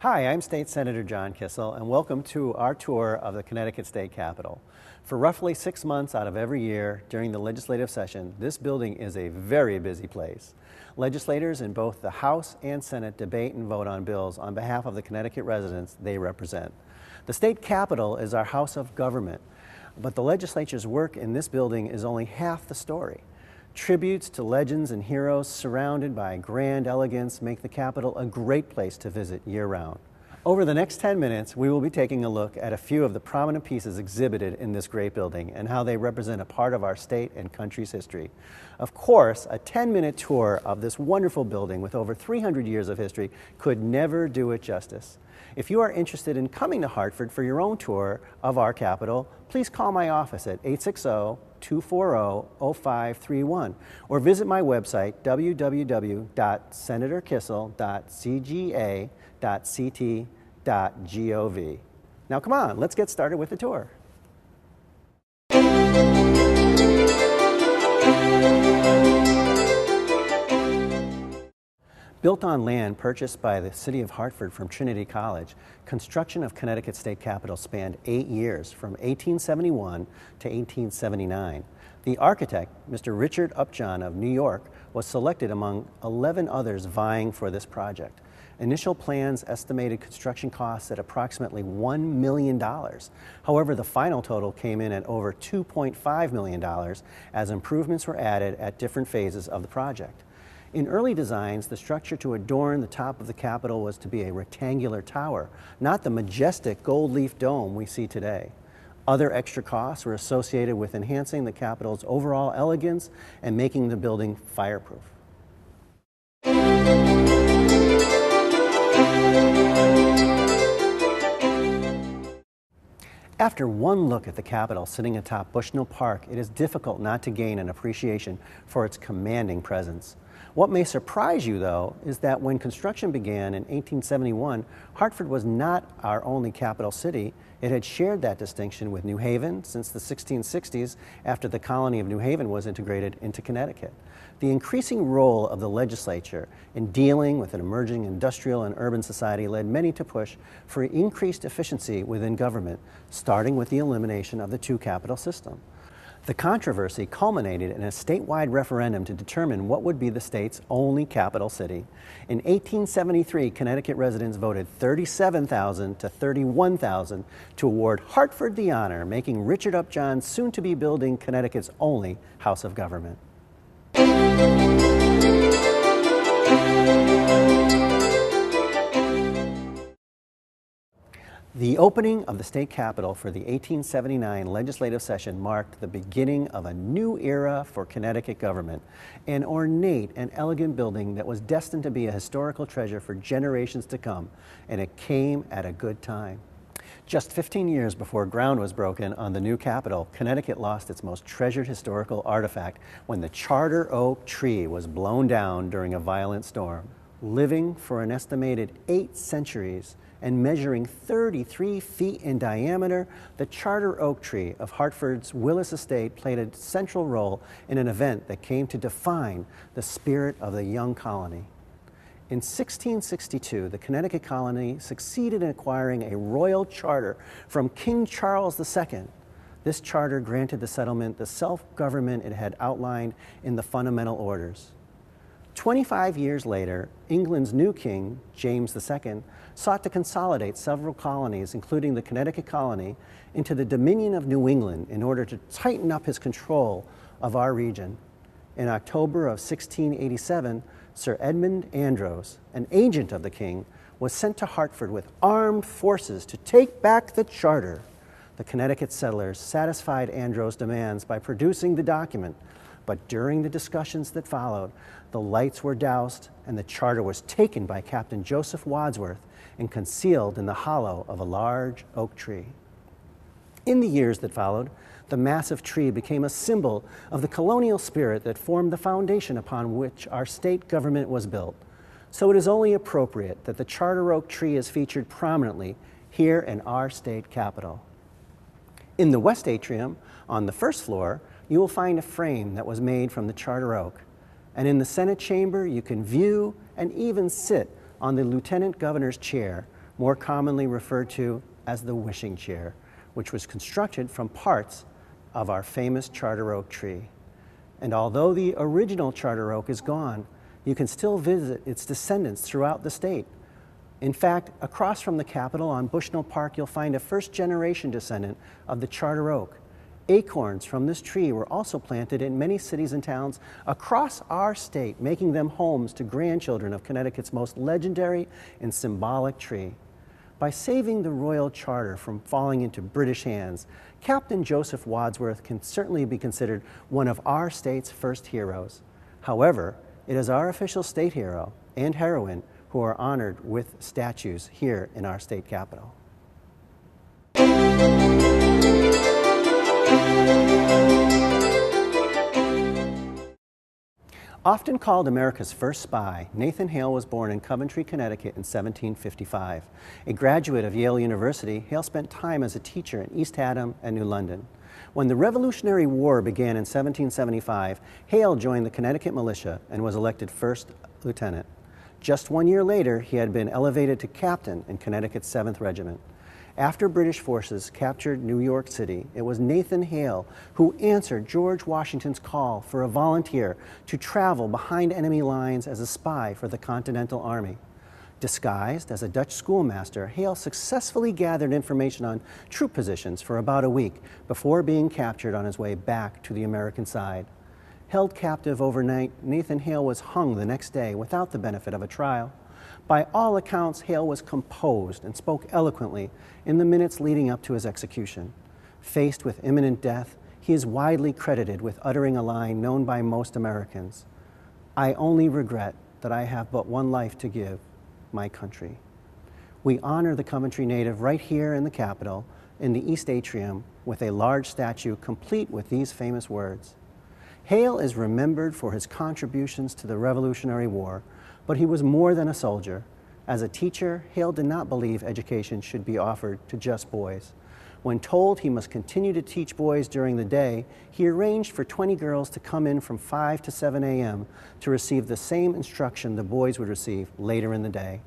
Hi, I'm State Senator John Kissel, and welcome to our tour of the Connecticut State Capitol. For roughly 6 months out of every year during the legislative session, this building is a very busy place. Legislators in both the House and Senate debate and vote on bills on behalf of the Connecticut residents they represent. The State Capitol is our house of government, but the legislature's work in this building is only half the story. Tributes to legends and heroes surrounded by grand elegance make the Capitol a great place to visit year-round. Over the next 10 minutes, we will be taking a look at a few of the prominent pieces exhibited in this great building and how they represent a part of our state and country's history. Of course, a 10-minute tour of this wonderful building with over 300 years of history could never do it justice. If you are interested in coming to Hartford for your own tour of our Capitol, please call my office at 860-240-0531 or visit my website www.senatorkissel.cga.ct.gov. Now come on, let's get started with the tour. Built on land purchased by the city of Hartford from Trinity College, construction of Connecticut State Capitol spanned 8 years, from 1871 to 1879. The architect, Mr. Richard Upjohn of New York, was selected among 11 others vying for this project. Initial plans estimated construction costs at approximately $1 million. However, the final total came in at over $2.5 million as improvements were added at different phases of the project. In early designs, the structure to adorn the top of the Capitol was to be a rectangular tower, not the majestic gold leaf dome we see today. Other extra costs were associated with enhancing the Capitol's overall elegance and making the building fireproof. After one look at the Capitol sitting atop Bushnell Park, it is difficult not to gain an appreciation for its commanding presence. What may surprise you, though, is that when construction began in 1871, Hartford was not our only capital city. It had shared that distinction with New Haven since the 1660s, after the colony of New Haven was integrated into Connecticut. The increasing role of the legislature in dealing with an emerging industrial and urban society led many to push for increased efficiency within government, starting with the elimination of the two-capital system. The controversy culminated in a statewide referendum to determine what would be the state's only capital city. In 1873, Connecticut residents voted 37,000 to 31,000 to award Hartford the honor, making Richard Upjohn soon to be building Connecticut's only house of government. The opening of the state capitol for the 1879 legislative session marked the beginning of a new era for Connecticut government, an ornate and elegant building that was destined to be a historical treasure for generations to come, and it came at a good time. Just 15 years before ground was broken on the new Capitol, Connecticut lost its most treasured historical artifact when the charter oak tree was blown down during a violent storm. Living for an estimated 8 centuries and measuring 33 feet in diameter, the charter oak tree of Hartford's Willis Estate played a central role in an event that came to define the spirit of the young colony. In 1662, the Connecticut colony succeeded in acquiring a royal charter from King Charles II. This charter granted the settlement the self-government it had outlined in the Fundamental Orders. 25 years later, England's new king, James II, sought to consolidate several colonies, including the Connecticut colony, into the Dominion of New England in order to tighten up his control of our region. In October of 1687, Sir Edmund Andros, an agent of the king, was sent to Hartford with armed forces to take back the charter. The Connecticut settlers satisfied Andros' demands by producing the document, but during the discussions that followed, the lights were doused and the charter was taken by Captain Joseph Wadsworth and concealed in the hollow of a large oak tree. In the years that followed, the massive tree became a symbol of the colonial spirit that formed the foundation upon which our state government was built. So it is only appropriate that the charter oak tree is featured prominently here in our state capitol. In the west atrium, on the first floor, you will find a frame that was made from the charter oak. And in the Senate chamber, you can view and even sit on the Lieutenant Governor's chair, more commonly referred to as the wishing chair, which was constructed from parts of our famous charter oak tree. And although the original charter oak is gone, you can still visit its descendants throughout the state. In fact, across from the Capitol on Bushnell Park, you'll find a first-generation descendant of the charter oak. Acorns from this tree were also planted in many cities and towns across our state, making them homes to grandchildren of Connecticut's most legendary and symbolic tree. By saving the royal charter from falling into British hands, Captain Joseph Wadsworth can certainly be considered one of our state's first heroes. However, it is our official state hero and heroine who are honored with statues here in our state capitol. Often called America's first spy, Nathan Hale was born in Coventry, Connecticut in 1755. A graduate of Yale University, Hale spent time as a teacher in East Haddam and New London. When the Revolutionary War began in 1775, Hale joined the Connecticut militia and was elected first lieutenant. Just 1 year later, he had been elevated to captain in Connecticut's 7th Regiment. After British forces captured New York City, it was Nathan Hale who answered George Washington's call for a volunteer to travel behind enemy lines as a spy for the Continental Army. Disguised as a Dutch schoolmaster, Hale successfully gathered information on troop positions for about a week before being captured on his way back to the American side. Held captive overnight, Nathan Hale was hung the next day without the benefit of a trial. By all accounts, Hale was composed and spoke eloquently in the minutes leading up to his execution. Faced with imminent death, he is widely credited with uttering a line known by most Americans: "I only regret that I have but one life to give, my country." We honor the Coventry native right here in the Capitol, in the East Atrium, with a large statue complete with these famous words. Hale is remembered for his contributions to the Revolutionary War, but he was more than a soldier. As a teacher, Hale did not believe education should be offered to just boys. When told he must continue to teach boys during the day, he arranged for 20 girls to come in from 5 to 7 a.m. to receive the same instruction the boys would receive later in the day.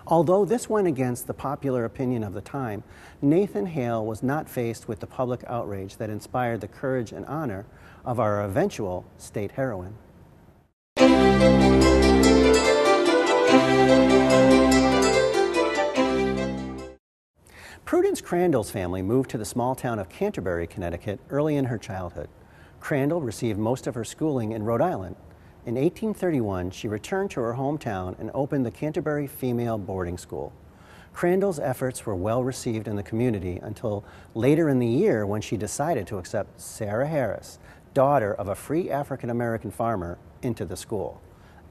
Although this went against the popular opinion of the time, Nathan Hale was not faced with the public outrage that inspired the courage and honor of our eventual state heroine. Prudence Crandall's family moved to the small town of Canterbury, Connecticut, early in her childhood. Crandall received most of her schooling in Rhode Island. In 1831, she returned to her hometown and opened the Canterbury Female Boarding School. Crandall's efforts were well received in the community until later in the year when she decided to accept Sarah Harris, daughter of a free African-American farmer, into the school.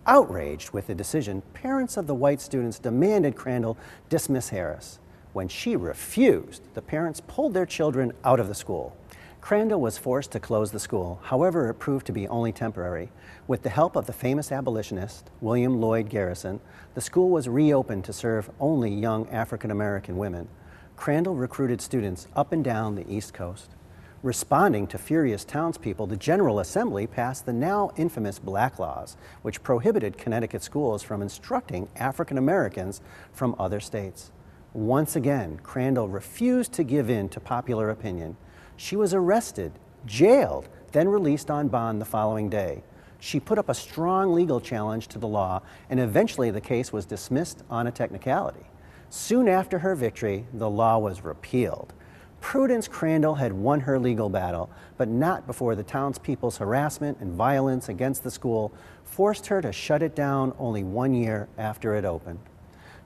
Outraged with the decision, parents of the white students demanded Crandall dismiss Harris. When she refused, the parents pulled their children out of the school. Crandall was forced to close the school. However, it proved to be only temporary. With the help of the famous abolitionist, William Lloyd Garrison, the school was reopened to serve only young African-American women. Crandall recruited students up and down the East Coast. Responding to furious townspeople, the General Assembly passed the now infamous Black Laws, which prohibited Connecticut schools from instructing African Americans from other states. Once again, Crandall refused to give in to popular opinion. She was arrested, jailed, then released on bond the following day. She put up a strong legal challenge to the law, and eventually the case was dismissed on a technicality. Soon after her victory, the law was repealed. Prudence Crandall had won her legal battle, but not before the townspeople's harassment and violence against the school forced her to shut it down only 1 year after it opened.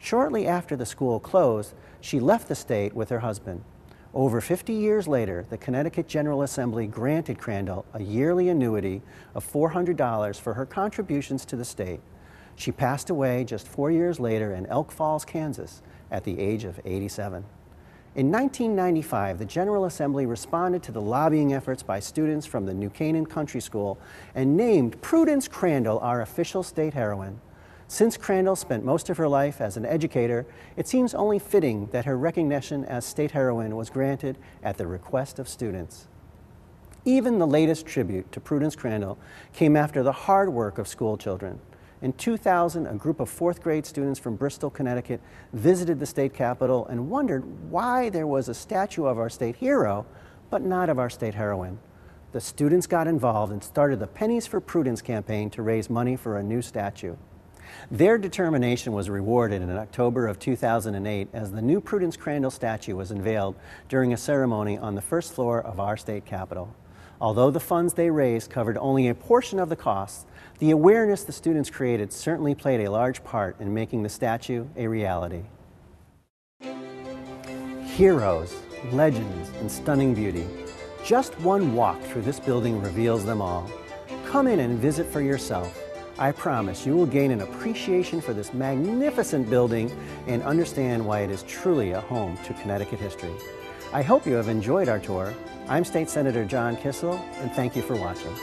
Shortly after the school closed, she left the state with her husband. Over 50 years later, the Connecticut General Assembly granted Crandall a yearly annuity of $400 for her contributions to the state. She passed away just 4 years later in Elk Falls, Kansas, at the age of 87. In 1995, the General Assembly responded to the lobbying efforts by students from the New Canaan Country School and named Prudence Crandall our official state heroine. Since Crandall spent most of her life as an educator, it seems only fitting that her recognition as state heroine was granted at the request of students. Even the latest tribute to Prudence Crandall came after the hard work of school children. In 2000, a group of fourth grade students from Bristol, Connecticut visited the state capitol and wondered why there was a statue of our state hero, but not of our state heroine. The students got involved and started the Pennies for Prudence campaign to raise money for a new statue. Their determination was rewarded in October of 2008 as the new Prudence Crandall statue was unveiled during a ceremony on the first floor of our state capitol. Although the funds they raised covered only a portion of the costs, the awareness the students created certainly played a large part in making the statue a reality. Heroes, legends, and stunning beauty. Just one walk through this building reveals them all. Come in and visit for yourself. I promise you will gain an appreciation for this magnificent building and understand why it is truly a home to Connecticut history. I hope you have enjoyed our tour. I'm State Senator John Kissel, and thank you for watching.